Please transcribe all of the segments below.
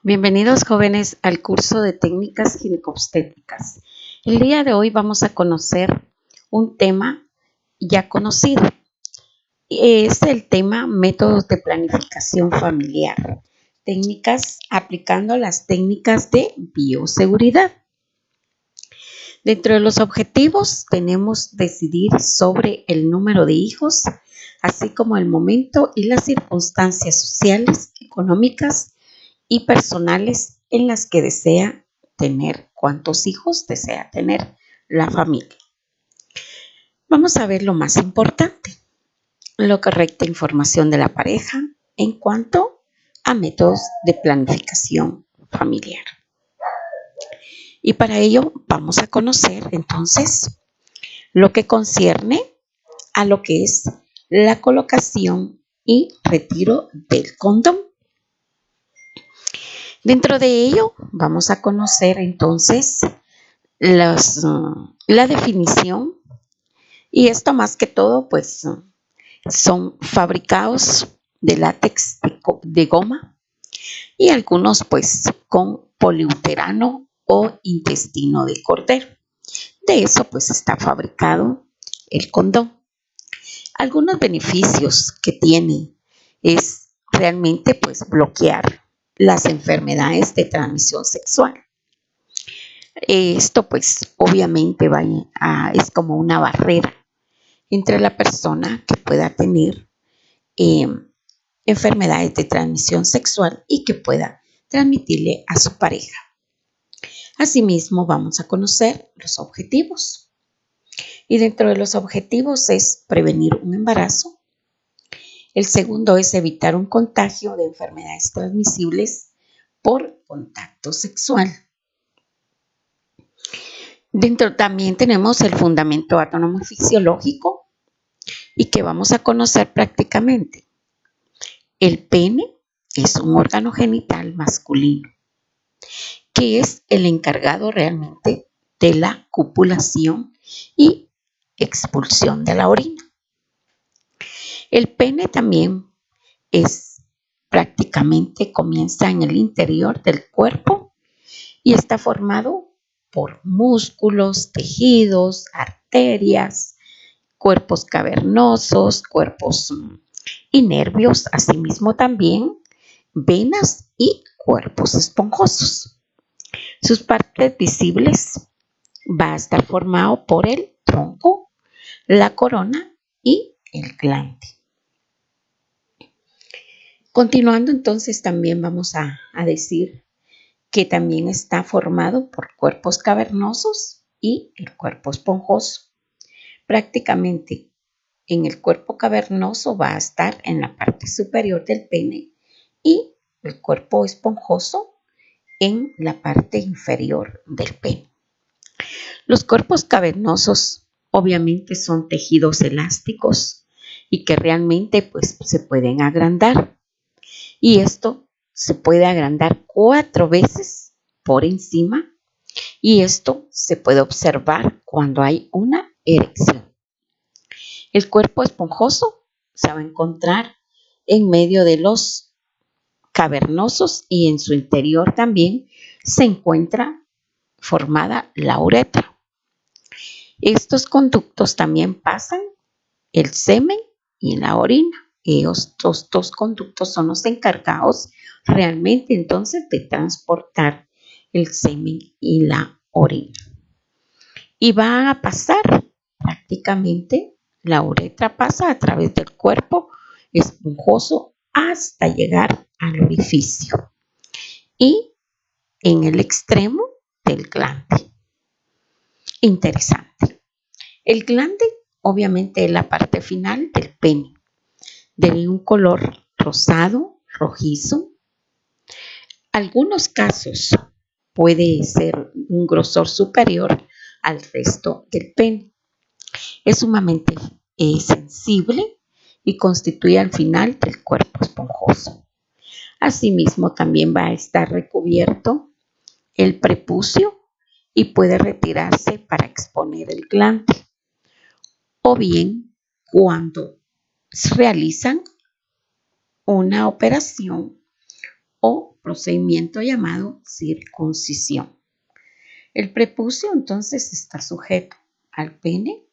Bienvenidos jóvenes al curso de técnicas ginecobstétricas. El día de hoy vamos a conocer un tema ya conocido. Es el tema métodos de planificación familiar. Técnicas aplicando las técnicas de bioseguridad. Dentro de los objetivos tenemos decidir sobre el número de hijos, así como el momento y las circunstancias sociales, económicas y personales en las que desea tener, cuántos hijos desea tener la familia. Vamos a ver lo más importante, la correcta información de la pareja en cuanto a métodos de planificación familiar. Y para ello vamos a conocer entonces lo que concierne a lo que es la colocación y retiro del condón. Dentro de ello vamos a conocer entonces la definición, y esto más que todo pues son fabricados de látex de goma y algunos pues con poliuterano o intestino de cordero. De eso pues está fabricado el condón. Algunos beneficios que tiene es realmente pues bloquear las enfermedades de transmisión sexual. Esto pues obviamente es como una barrera entre la persona que pueda tener enfermedades de transmisión sexual y que pueda transmitirle a su pareja. Asimismo vamos a conocer los objetivos. Y dentro de los objetivos es prevenir un embarazo. El segundo es evitar un contagio de enfermedades transmisibles por contacto sexual. Dentro también tenemos el fundamento anatomofisiológico y que vamos a conocer prácticamente. El pene es un órgano genital masculino que es el encargado realmente de la copulación y expulsión de la orina. El pene también es prácticamente comienza en el interior del cuerpo y está formado por músculos, tejidos, arterias, cuerpos cavernosos, cuerpos y nervios, asimismo también venas y cuerpos esponjosos. Sus partes visibles va a estar formado por el tronco, la corona y el glande. Continuando entonces también vamos a decir que también está formado por cuerpos cavernosos y el cuerpo esponjoso. Prácticamente en el cuerpo cavernoso va a estar en la parte superior del pene y el cuerpo esponjoso en la parte inferior del pene. Los cuerpos cavernosos obviamente son tejidos elásticos y que realmente pues se pueden agrandar. Y esto se puede agrandar 4 veces por encima y esto se puede observar cuando hay una erección. El cuerpo esponjoso se va a encontrar en medio de los cavernosos y en su interior también se encuentra formada la uretra. Estos conductos también pasan el semen y la orina. Estos dos conductos son los encargados realmente entonces de transportar el semen y la orina. Y va a pasar prácticamente, la uretra pasa a través del cuerpo esponjoso hasta llegar al orificio y en el extremo del glande. Interesante. El glande obviamente es la parte final del pene, de un color rosado, rojizo. Algunos casos puede ser un grosor superior al resto del pene. Es sumamente sensible y constituye al final del cuerpo esponjoso. Asimismo, también va a estar recubierto el prepucio y puede retirarse para exponer el glande. O bien, cuando realizan una operación o procedimiento llamado circuncisión. El prepucio entonces está sujeto al pene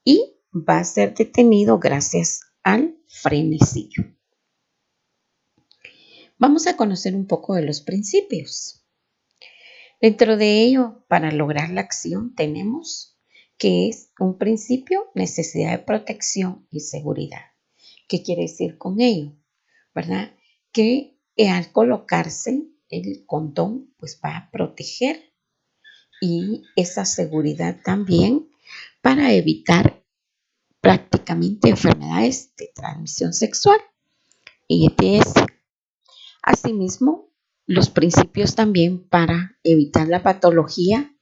y va a ser detenido gracias al frenecillo. Vamos a conocer un poco de los principios. Dentro de ello, para lograr la acción tenemos que es un principio, necesidad de protección y seguridad. ¿Qué quiere decir con ello? ¿Verdad? Que al colocarse el condón, pues va a proteger y esa seguridad también para evitar prácticamente enfermedades de transmisión sexual y ETS. Asimismo, los principios también para evitar la patología.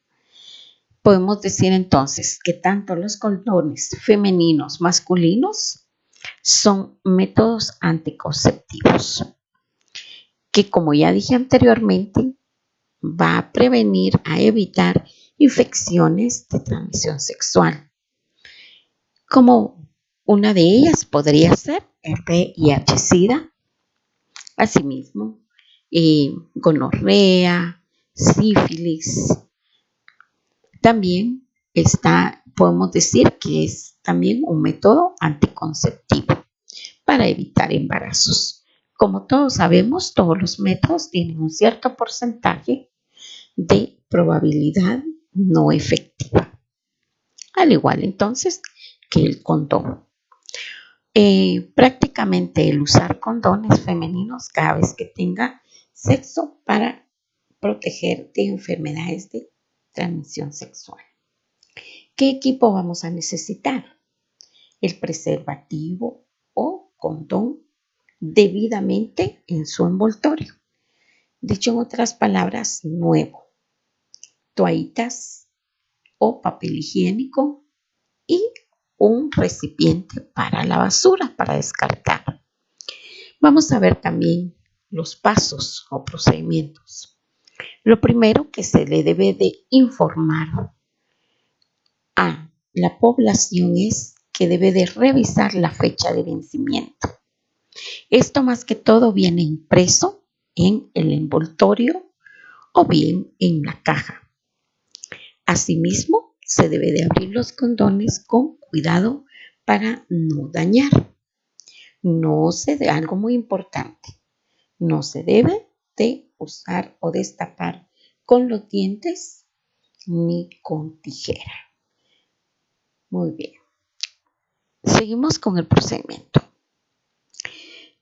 Podemos decir entonces que tanto los condones femeninos, masculinos, son métodos anticonceptivos que, como ya dije anteriormente, va a prevenir, a evitar infecciones de transmisión sexual. Como una de ellas podría ser el VIH-Sida, asimismo, gonorrea, sífilis. También podemos decir que es también un método anticonceptivo para evitar embarazos. Como todos sabemos, todos los métodos tienen un cierto porcentaje de probabilidad no efectiva. Al igual entonces que el condón. Prácticamente el usar condones femeninos cada vez que tenga sexo para proteger de enfermedades de transmisión sexual. ¿Qué equipo vamos a necesitar? El preservativo o condón debidamente en su envoltorio. Dicho en otras palabras, nuevo. Toallitas o papel higiénico y un recipiente para la basura, para descartar. Vamos a ver también los pasos o procedimientos. Lo primero que se le debe de informar a la población es que debe de revisar la fecha de vencimiento. Esto más que todo viene impreso en el envoltorio o bien en la caja. Asimismo, se debe de abrir los condones con cuidado para no dañar. Algo muy importante, no se debe de usar o destapar con los dientes ni con tijera. Muy bien. Seguimos con el procedimiento.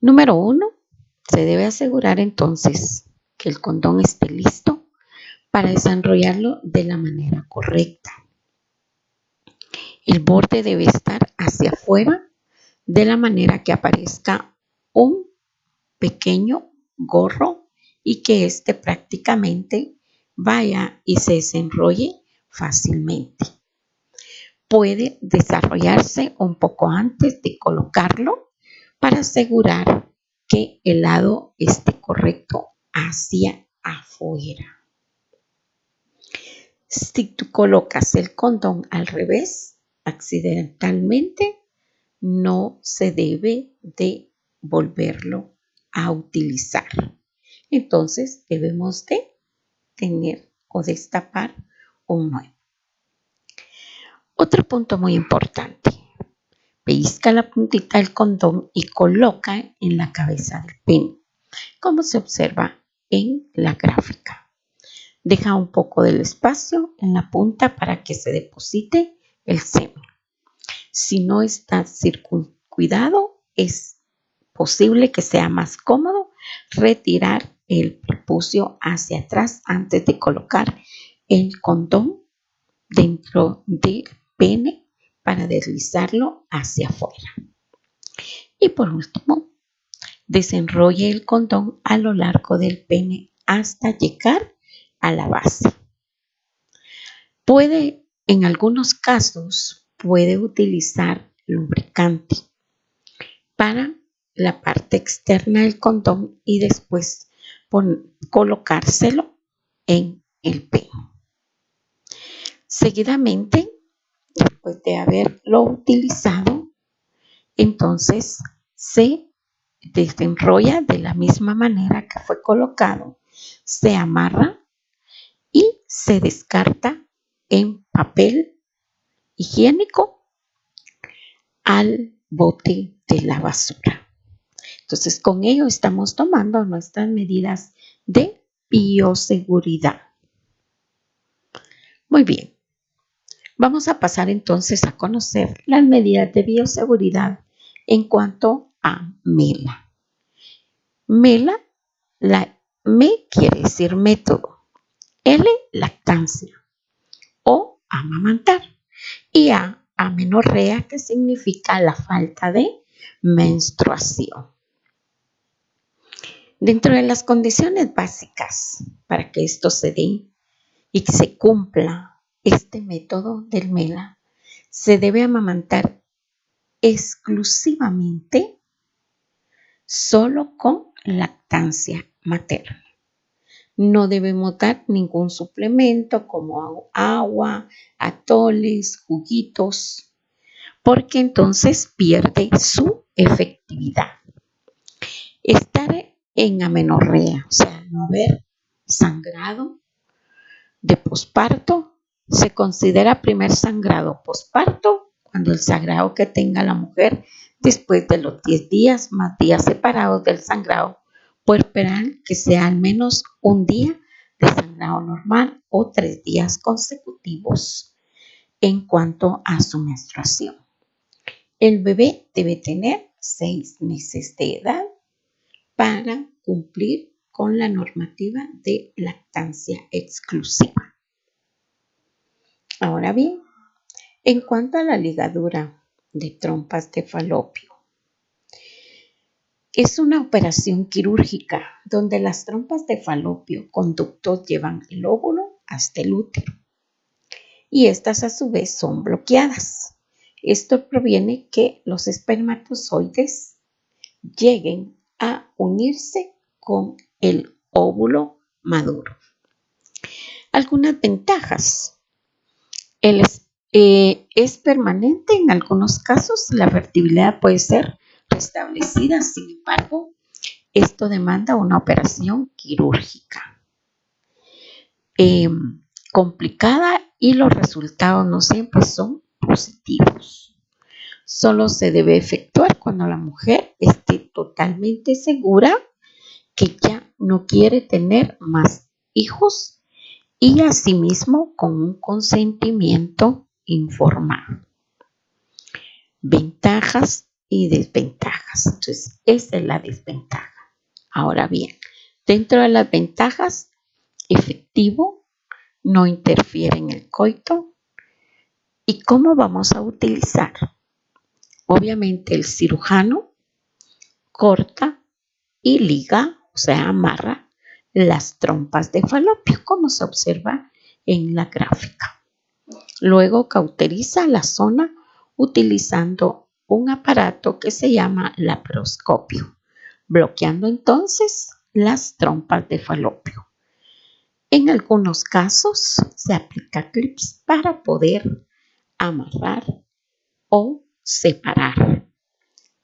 Número 1, se debe asegurar entonces que el condón esté listo para desenrollarlo de la manera correcta. El borde debe estar hacia afuera de la manera que aparezca un pequeño gorro y que éste prácticamente vaya y se desenrolle fácilmente. Puede desarrollarse un poco antes de colocarlo para asegurar que el lado esté correcto hacia afuera. Si tú colocas el condón al revés, accidentalmente, no se debe de volverlo a utilizar. Entonces debemos de tener o destapar un nuevo. Otro punto muy importante. Pellizca la puntita del condón y coloca en la cabeza del pene, como se observa en la gráfica. Deja un poco del espacio en la punta para que se deposite el semen. Si no está circuncidado, es posible que sea más cómodo retirar el prepucio hacia atrás antes de colocar el condón dentro del pene para deslizarlo hacia afuera. Y por último, desenrolle el condón a lo largo del pene hasta llegar a la base. En algunos casos, puede utilizar lubricante para la parte externa del condón y después colocárselo en el pene. Seguidamente, después de haberlo utilizado, entonces se desenrolla de la misma manera que fue colocado, se amarra y se descarta en papel higiénico al bote de la basura. Entonces, con ello estamos tomando nuestras medidas de bioseguridad. Muy bien, vamos a pasar entonces a conocer las medidas de bioseguridad en cuanto a MELA. MELA, la M quiere decir método, L, lactancia o amamantar y A, amenorrea, que significa la falta de menstruación. Dentro de las condiciones básicas para que esto se dé y que se cumpla este método del MELA, se debe amamantar exclusivamente solo con lactancia materna. No debemos dar ningún suplemento como agua, atoles, juguitos, porque entonces pierde su efectividad. Estar en amenorrea, o sea, no haber sangrado de posparto, se considera primer sangrado posparto cuando el sangrado que tenga la mujer después de los 10 días más días separados del sangrado puerperal, que sea al menos un día de sangrado normal o 3 días consecutivos en cuanto a su menstruación. El bebé debe tener 6 meses de edad para cumplir con la normativa de lactancia exclusiva. Ahora bien, en cuanto a la ligadura de trompas de falopio, es una operación quirúrgica donde las trompas de falopio conductos llevan el óvulo hasta el útero y estas a su vez son bloqueadas. Esto proviene que los espermatozoides lleguen a unirse con el óvulo maduro. Algunas ventajas. Es permanente en algunos casos, la fertilidad puede ser restablecida, sin embargo, esto demanda una operación quirúrgica complicada y los resultados no siempre son positivos. Solo se debe efectuar cuando la mujer esté totalmente segura que ya no quiere tener más hijos y asimismo con un consentimiento informado. Ventajas y desventajas. Entonces, esa es la desventaja. Ahora bien, dentro de las ventajas, efectivo, no interfiere en el coito. ¿Y cómo vamos a utilizar? Obviamente el cirujano corta y liga, o sea, amarra las trompas de falopio, como se observa en la gráfica. Luego cauteriza la zona utilizando un aparato que se llama laparoscopio, bloqueando entonces las trompas de falopio. En algunos casos se aplica clips para poder amarrar o separar,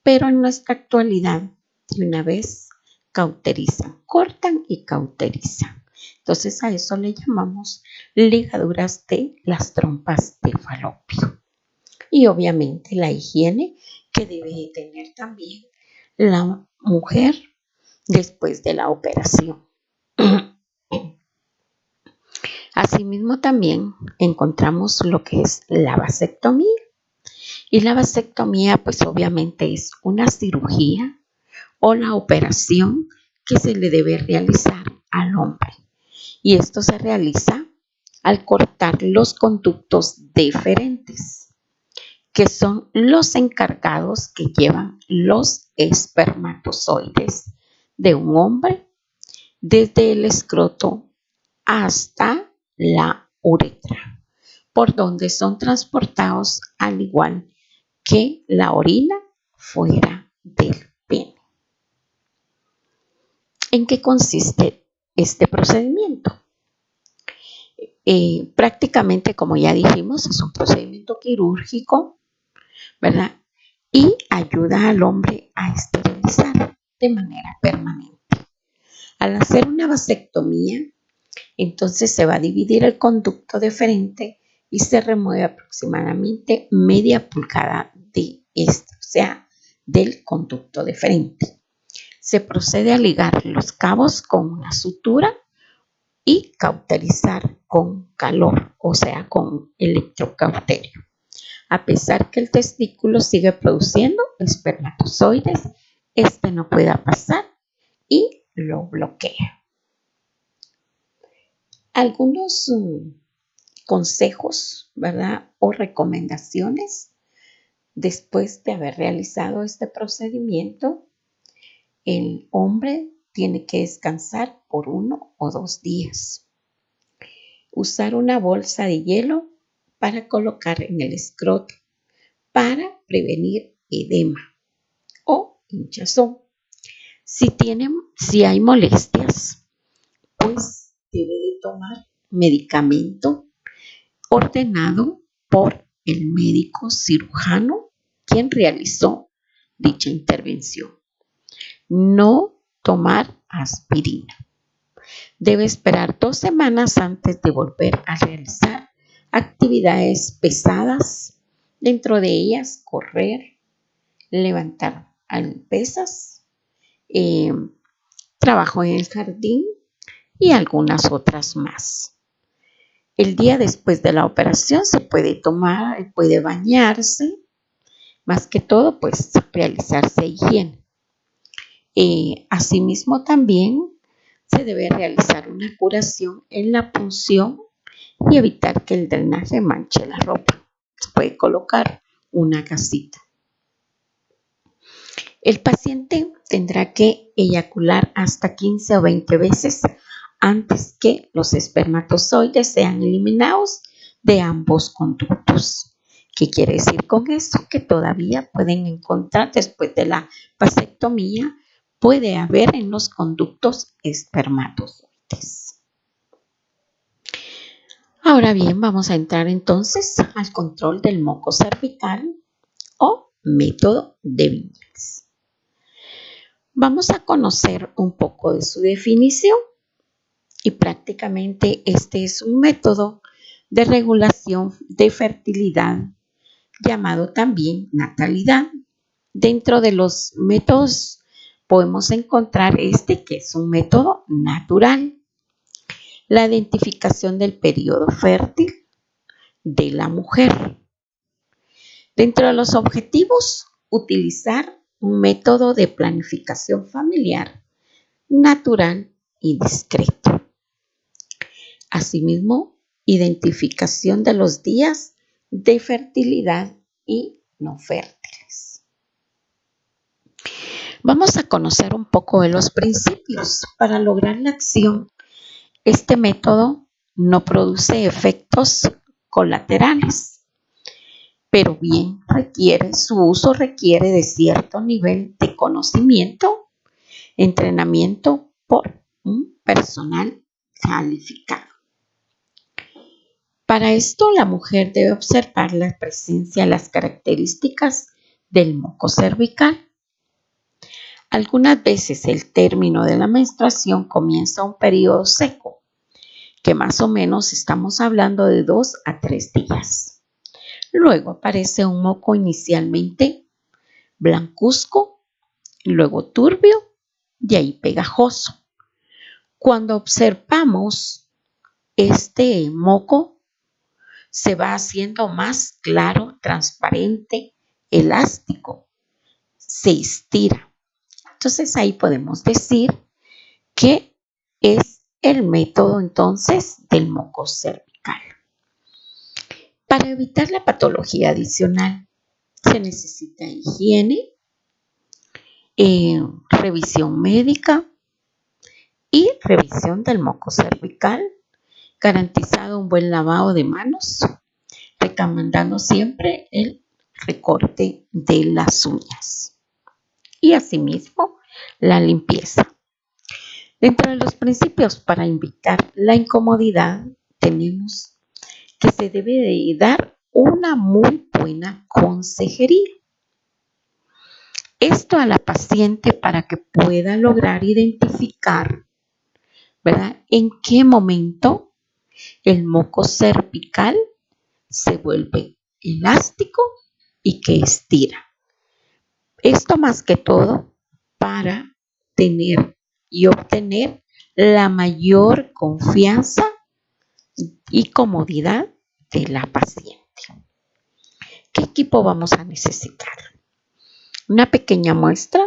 pero en nuestra actualidad de una vez cauterizan, cortan y cauterizan. Entonces a eso le llamamos ligaduras de las trompas de falopio. Y obviamente la higiene que debe tener también la mujer después de la operación. Asimismo también encontramos lo que es la vasectomía. Y la vasectomía pues obviamente es una cirugía o la operación que se le debe realizar al hombre. Y esto se realiza al cortar los conductos deferentes, que son los encargados que llevan los espermatozoides de un hombre desde el escroto hasta la uretra, por donde son transportados al igual que la orina fuera del pene. ¿En qué consiste este procedimiento? Prácticamente, como ya dijimos, es un procedimiento quirúrgico, ¿verdad? Y ayuda al hombre a esterilizar. de manera permanente. Al hacer una vasectomía, entonces se va a dividir el conducto deferente y se remueve aproximadamente media pulgada de este, o sea, del conducto deferente. Se procede a ligar los cabos con una sutura y cauterizar con calor, o sea, con electrocauterio. A pesar que el testículo sigue produciendo espermatozoides, este no puede pasar y lo bloquea. Algunos consejos, ¿verdad? O recomendaciones después de haber realizado este procedimiento. El hombre tiene que descansar por 1 o 2 días. Usar una bolsa de hielo para colocar en el escroto para prevenir edema o hinchazón. Si hay molestias, pues debe de tomar medicamento ordenado por el médico cirujano quien realizó dicha intervención. No tomar aspirina. Debe esperar 2 semanas antes de volver a realizar actividades pesadas, dentro de ellas correr, levantar pesas, trabajo en el jardín y algunas otras más. El día después de la operación se puede tomar, puede bañarse, más que todo pues realizarse higiene. Asimismo también se debe realizar una curación en la punción y evitar que el drenaje manche la ropa. Se puede colocar una gasita. El paciente tendrá que eyacular hasta 15 o 20 veces antes que los espermatozoides sean eliminados de ambos conductos. ¿Qué quiere decir con esto? Que todavía pueden encontrar, después de la vasectomía, puede haber en los conductos espermatozoides. Ahora bien, vamos a entrar entonces al control del moco cervical o método de Viñals. Vamos a conocer un poco de su definición y prácticamente este es un método de regulación de fertilidad llamado también natalidad. Dentro de los métodos podemos encontrar este que es un método natural. La identificación del periodo fértil de la mujer. Dentro de los objetivos, utilizar un método de planificación familiar natural y discreto. Asimismo, identificación de los días de fertilidad y no fértiles. Vamos a conocer un poco de los principios para lograr la acción. Este método no produce efectos colaterales, pero bien su uso requiere de cierto nivel de conocimiento, entrenamiento por un personal calificado. Para esto, la mujer debe observar la presencia de las características del moco cervical. Algunas veces el término de la menstruación comienza un periodo seco, que más o menos estamos hablando de 2 a 3 días. Luego aparece un moco inicialmente blancuzco, luego turbio y ahí pegajoso. Cuando observamos este moco, se va haciendo más claro, transparente, elástico, se estira. Entonces ahí podemos decir que es el método entonces del moco cervical. Para evitar la patología adicional se necesita higiene, revisión médica y revisión del moco cervical, garantizado un buen lavado de manos, recomendando siempre el recorte de las uñas y asimismo la limpieza. Dentro de los principios para evitar la incomodidad tenemos que se debe de dar una muy buena consejería. Esto a la paciente para que pueda lograr identificar, ¿verdad?, en qué momento el moco cervical se vuelve elástico y que estira. Esto más que todo para tener y obtener la mayor confianza y comodidad de la paciente. ¿Qué equipo vamos a necesitar? Una pequeña muestra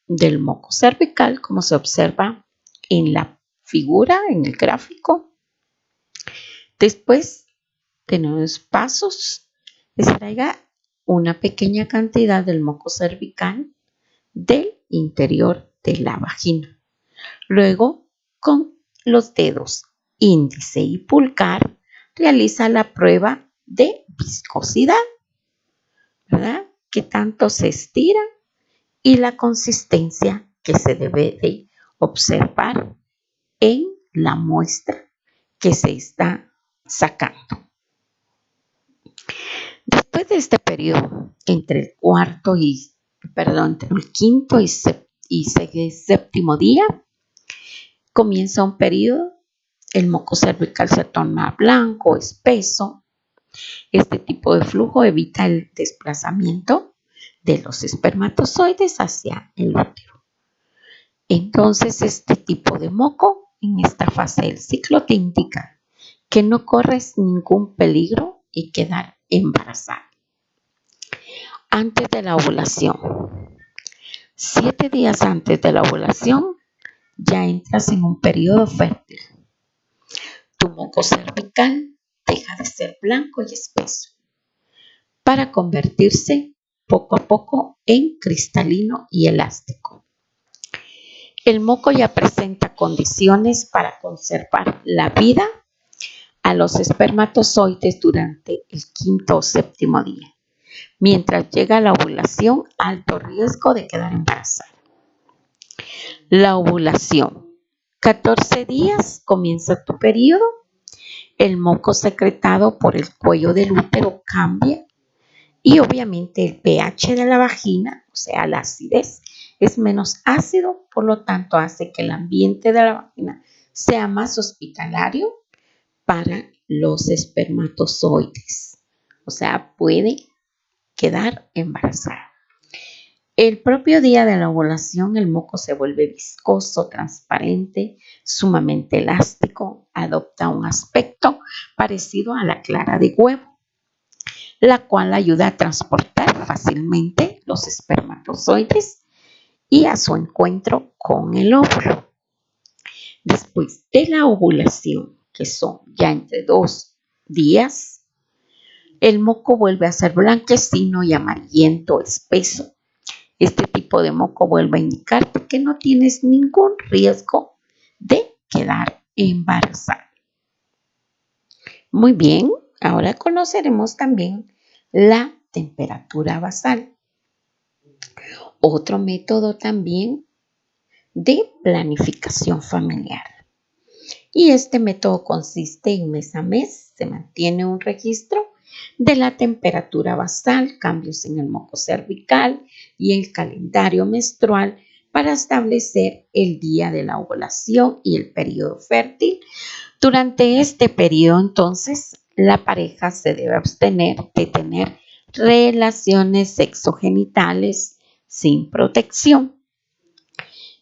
del moco cervical, como se observa en la figura, en el gráfico. Después tenemos pasos. Extraiga una pequeña cantidad del moco cervical del interior de la vagina. Luego, con los dedos índice y pulgar, realiza la prueba de viscosidad, ¿verdad?, que tanto se estira y la consistencia que se debe de observar en la muestra que se está sacando. Después de este periodo, entre el quinto y séptimo día, comienza un periodo. El moco cervical se torna blanco, espeso. Este tipo de flujo evita el desplazamiento de los espermatozoides hacia el útero. Entonces, este tipo de moco en esta fase del ciclo te indica que no corres ningún peligro y quedar embarazada. Antes de la ovulación, 7 días antes de la ovulación, ya entras en un periodo fértil. Tu moco cervical deja de ser blanco y espeso para convertirse poco a poco en cristalino y elástico. El moco ya presenta condiciones para conservar la vida a los espermatozoides durante el quinto o séptimo día. Mientras llega la ovulación, alto riesgo de quedar embarazada. La ovulación. 14 días comienza tu periodo. El moco secretado por el cuello del útero cambia y obviamente el pH de la vagina, o sea, la acidez, es menos ácido, por lo tanto hace que el ambiente de la vagina sea más hospitalario para los espermatozoides. O sea, puede quedar embarazada. El propio día de la ovulación, el moco se vuelve viscoso, transparente, sumamente elástico, adopta un aspecto parecido a la clara de huevo, la cual ayuda a transportar fácilmente los espermatozoides y a su encuentro con el óvulo. Después de la ovulación, que son ya entre 2 días, el moco vuelve a ser blanquecino y amarillento, espeso. Este tipo de moco vuelve a indicarte que no tienes ningún riesgo de quedar embarazada. Muy bien, ahora conoceremos también la temperatura basal. Otro método también de planificación familiar. Y este método consiste en mes a mes, se mantiene un registro de la temperatura basal, cambios en el moco cervical y el calendario menstrual para establecer el día de la ovulación y el periodo fértil. Durante este periodo, entonces, la pareja se debe abstener de tener relaciones sexogenitales sin protección.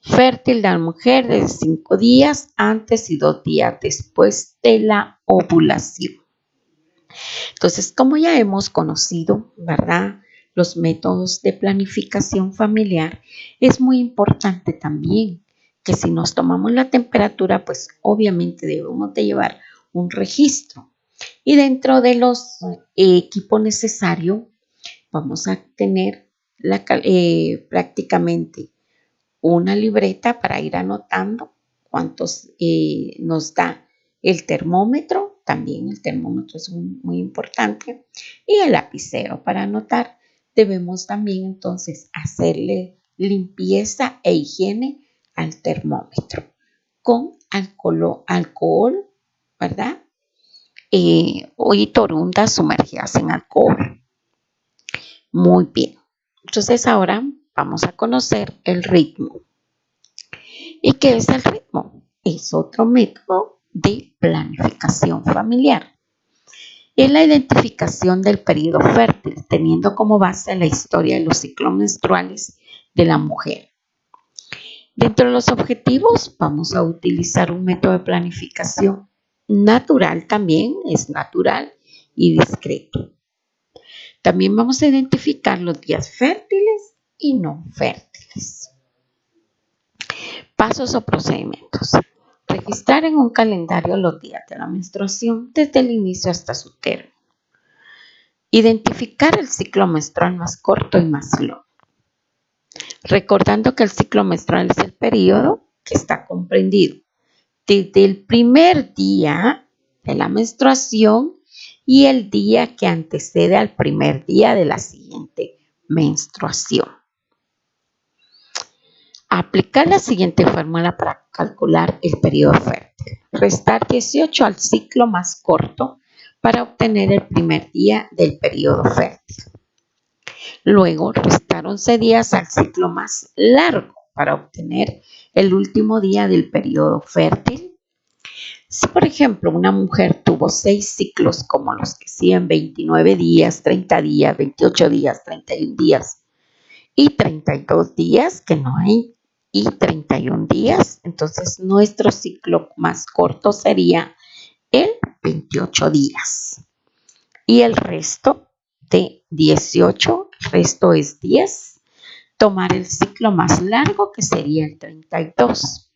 Fértil la mujer de 5 días antes y 2 días después de la ovulación. Entonces, como ya hemos conocido, ¿verdad?, los métodos de planificación familiar, es muy importante también que si nos tomamos la temperatura, pues obviamente debemos de llevar un registro. Y dentro de los equipos necesarios, vamos a tener prácticamente una libreta para ir anotando cuántos nos da el termómetro. También el termómetro es muy importante. Y el lapicero para anotar. Debemos también entonces hacerle limpieza e higiene al termómetro con alcohol, ¿verdad? Y torundas sumergidas en alcohol. Muy bien. Entonces ahora vamos a conocer el ritmo. ¿Y qué es el ritmo? Es otro método de planificación familiar. Es la identificación del periodo fértil, teniendo como base la historia de los ciclos menstruales de la mujer. Dentro de los objetivos, vamos a utilizar un método de planificación natural también, es natural y discreto. También vamos a identificar los días fértiles y no fértiles. Pasos o procedimientos. Registrar en un calendario los días de la menstruación desde el inicio hasta su término. Identificar el ciclo menstrual más corto y más longo. Recordando que el ciclo menstrual es el periodo que está comprendido desde el primer día de la menstruación y el día que antecede al primer día de la siguiente menstruación. Aplicar la siguiente fórmula para calcular el periodo fértil. Restar 18 al ciclo más corto para obtener el primer día del periodo fértil. Luego, restar 11 días al ciclo más largo para obtener el último día del periodo fértil. Si, por ejemplo, una mujer tuvo 6 ciclos como los que siguen 29 días, 30 días, 28 días, 31 días y 32 días, que no hay, y 31 días, entonces nuestro ciclo más corto sería el 28 días. Y el resto de 18, el resto es 10. Tomar el ciclo más largo, que sería el 32.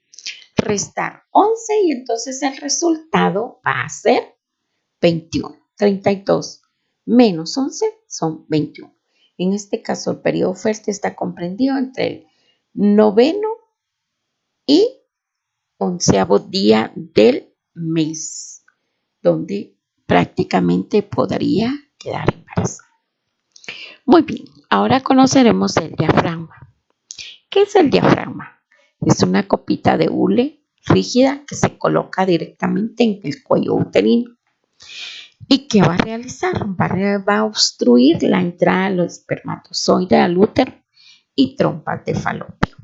Restar 11 y entonces el resultado va a ser 21. 32 menos 11 son 21. En este caso, el periodo fértil está comprendido entre el 9º y 11º día del mes, donde prácticamente podría quedar embarazada. Muy bien, ahora conoceremos el diafragma. ¿Qué es el diafragma? Es una copita de hule rígida que se coloca directamente en el cuello uterino. ¿Y qué va a realizar? Va a obstruir la entrada de los espermatozoides al útero y trompas de falopio.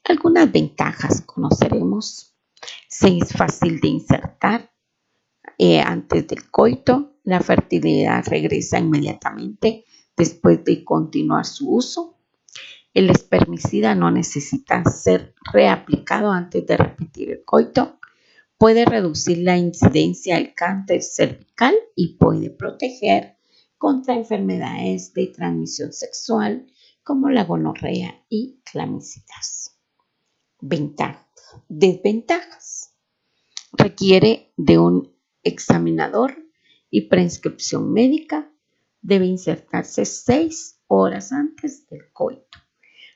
Algunas ventajas conoceremos. Es fácil de insertar antes del coito. La fertilidad regresa inmediatamente después de continuar su uso. El espermicida no necesita ser reaplicado antes de repetir el coito. Puede reducir la incidencia del cáncer cervical y puede proteger contra enfermedades de transmisión sexual como la gonorrea y clamicidas. Ventajas. Desventajas. Requiere de un examinador y prescripción médica. Debe insertarse 6 horas antes del coito.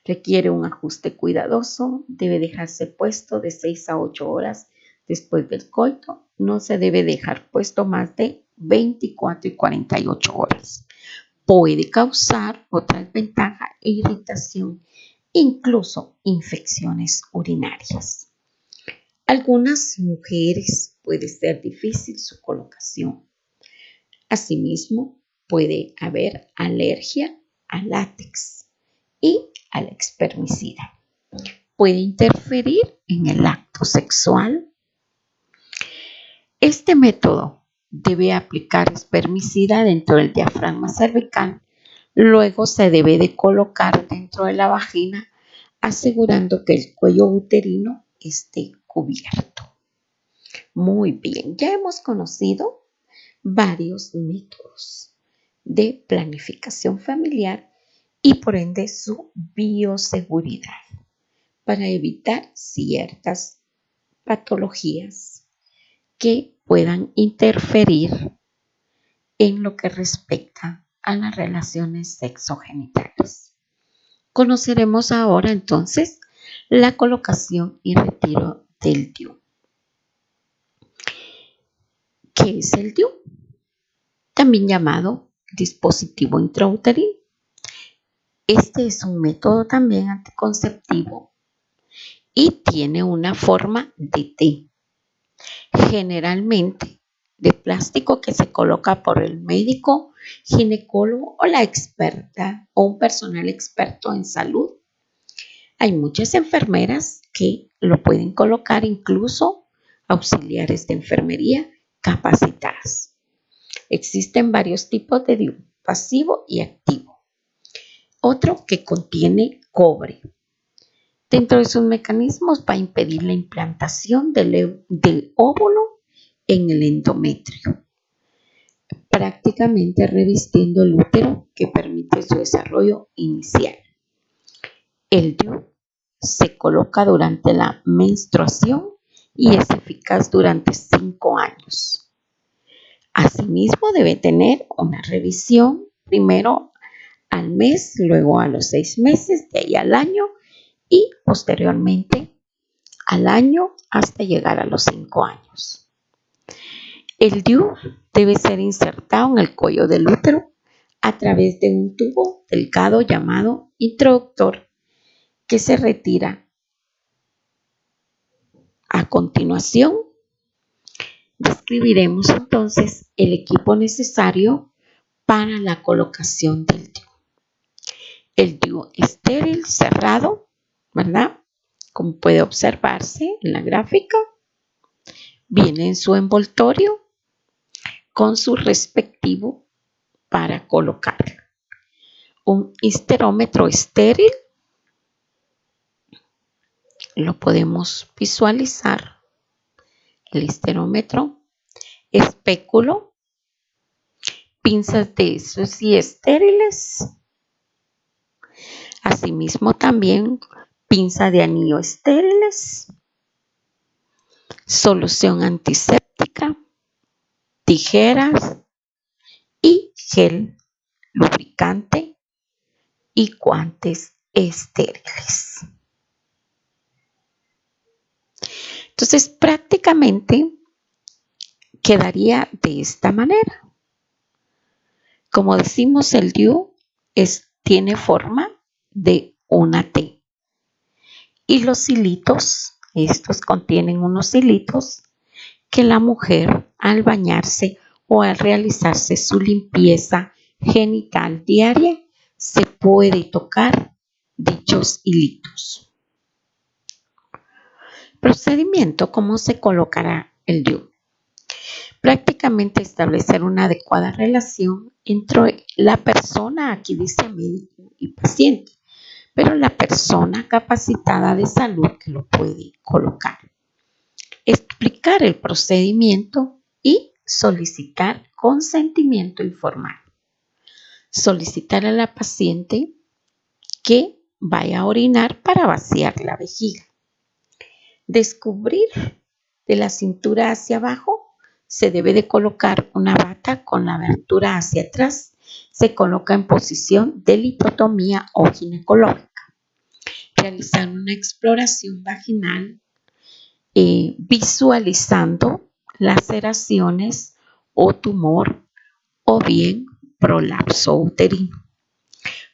Requiere un ajuste cuidadoso. Debe dejarse puesto de 6 a 8 horas después del coito. No se debe dejar puesto más de 24 y 48 horas. Puede causar otra desventaja e irritación, incluso infecciones urinarias. Algunas mujeres puede ser difícil su colocación. Asimismo, puede haber alergia al látex y al espermicida. Puede interferir en el acto sexual. Este método debe aplicar espermicida dentro del diafragma cervical. Luego se debe de colocar dentro de la vagina, asegurando que el cuello uterino esté cubierto. Muy bien, ya hemos conocido varios métodos de planificación familiar y por ende su bioseguridad para evitar ciertas patologías que puedan interferir en lo que respecta a las relaciones sexogenitales. Conoceremos ahora entonces la colocación y retiro del DIU. ¿Qué es el DIU? También llamado dispositivo intrauterino. Este es un método también anticonceptivo y tiene una forma de T. Generalmente de plástico que se coloca por el médico, ginecólogo o la experta o un personal experto en salud. Hay muchas enfermeras que lo pueden colocar, incluso auxiliares de enfermería capacitadas. Existen varios tipos de DIU, pasivo y activo. Otro que contiene cobre. Dentro de sus mecanismos va a impedir la implantación del óvulo en el endometrio, prácticamente revistiendo el útero que permite su desarrollo inicial. El DIU se coloca durante la menstruación y es eficaz durante 5 años. Asimismo, debe tener una revisión primero al mes, luego a los 6 meses, de ahí al año y posteriormente al año hasta llegar a los 5 años. El DIU debe ser insertado en el cuello del útero a través de un tubo delgado llamado introductor que se retira. A continuación, describiremos entonces el equipo necesario para la colocación del DIU. El DIU estéril cerrado, ¿verdad? Como puede observarse en la gráfica, viene en su envoltorio con su respectivo para colocarlo. Un histerómetro estéril, lo podemos visualizar. El histerómetro, espéculo, pinzas de sushi estériles, asimismo también pinza de anillo estériles, solución antiséptica, tijeras y gel lubricante y guantes estériles. Entonces, prácticamente quedaría de esta manera. Como decimos, el DIU tiene forma de una T. Y los hilitos, estos contienen unos hilitos que la mujer al bañarse o al realizarse su limpieza genital diaria se puede tocar dichos hilitos. Procedimiento: ¿cómo se colocará el DIU? Prácticamente establecer una adecuada relación entre la persona, aquí dice médico y paciente, pero la persona capacitada de salud que lo puede colocar. Explicar el procedimiento y solicitar consentimiento informal. Solicitar a la paciente que vaya a orinar para vaciar la vejiga. Descubrir de la cintura hacia abajo. Se debe de colocar una bata con la abertura hacia atrás. Se coloca en posición de lipotomía o ginecológica. Realizar una exploración vaginal visualizando laceraciones o tumor o bien prolapso uterino.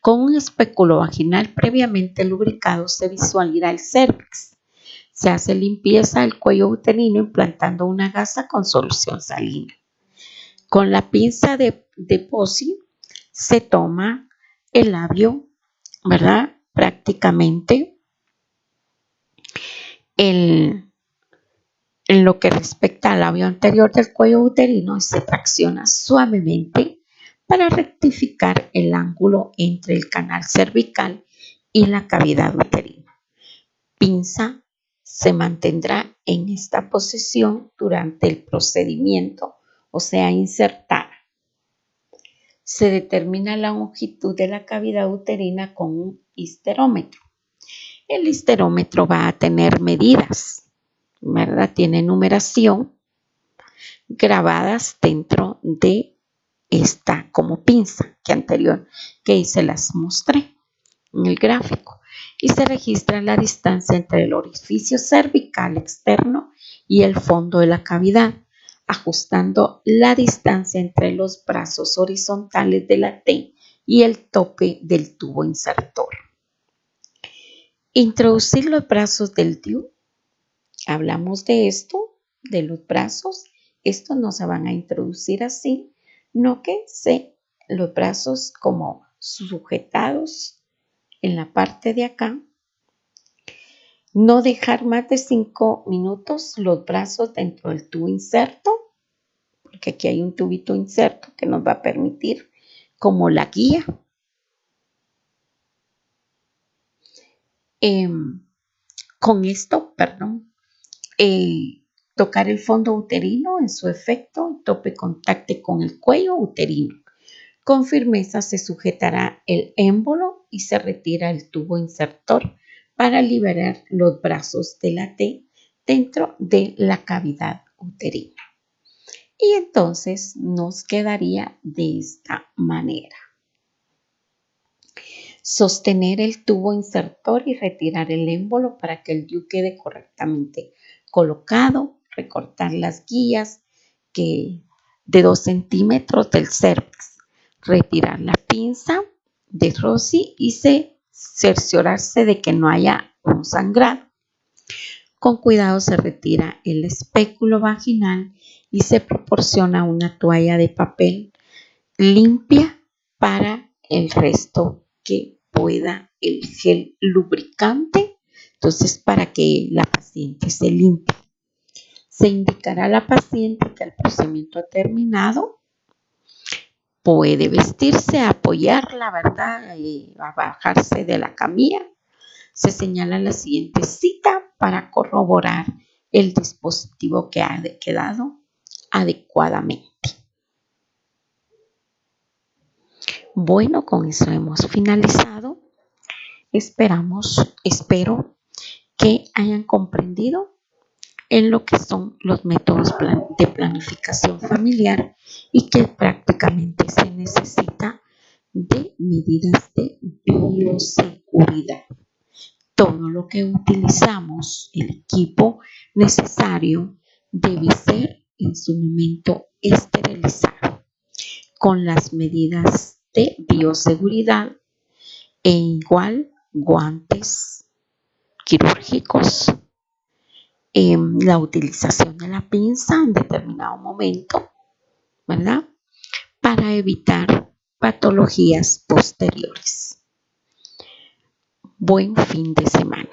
Con un espéculo vaginal previamente lubricado se visualiza el cérvix. Se hace limpieza del cuello uterino implantando una gasa con solución salina. Con la pinza de Posi se toma el labio, ¿verdad? Prácticamente en lo que respecta al labio anterior del cuello uterino y se tracciona suavemente para rectificar el ángulo entre el canal cervical y la cavidad uterina. Pinza se mantendrá en esta posición durante el procedimiento, o sea, insertada. Se determina la longitud de la cavidad uterina con un histerómetro. El histerómetro va a tener medidas, ¿verdad? Tiene numeración grabadas dentro de esta como pinza que se las mostré en el gráfico. Y se registra la distancia entre el orificio cervical externo y el fondo de la cavidad, ajustando la distancia entre los brazos horizontales de la T y el tope del tubo insertor. Introducir los brazos del DIU. Hablamos de esto, de los brazos estos no se van a introducir así, no que los brazos como sujetados en la parte de acá. No dejar más de 5 minutos los brazos dentro del tubo inserto, porque aquí hay un tubito inserto que nos va a permitir como la guía. Con esto, tocar el fondo uterino en su efecto, tope contacte con el cuello uterino. Con firmeza se sujetará el émbolo y se retira el tubo insertor para liberar los brazos de la T dentro de la cavidad uterina. Y entonces nos quedaría de esta manera. Sostener el tubo insertor y retirar el émbolo para que el DIU quede correctamente colocado. Recortar las guías de 2 centímetros del cervix. Retirar la pinza de Rossi y cerciorarse de que no haya un sangrado. Con cuidado se retira el espéculo vaginal y se proporciona una toalla de papel limpia para el resto que pueda el gel lubricante. Entonces, para que la paciente se limpie. Se indicará a la paciente que el procedimiento ha terminado. Puede vestirse, apoyarla, ¿verdad? Y a bajarse de la camilla. Se señala la siguiente cita para corroborar el dispositivo que ha quedado adecuadamente. Bueno, con eso hemos finalizado. Espero que hayan comprendido en lo que son los métodos de planificación familiar y que prácticamente se necesita de medidas de bioseguridad. Todo lo que utilizamos, el equipo necesario, debe ser en su momento esterilizado con las medidas de bioseguridad e igual guantes quirúrgicos, la utilización de la pinza en determinado momento, ¿verdad? Para evitar patologías posteriores. Buen fin de semana.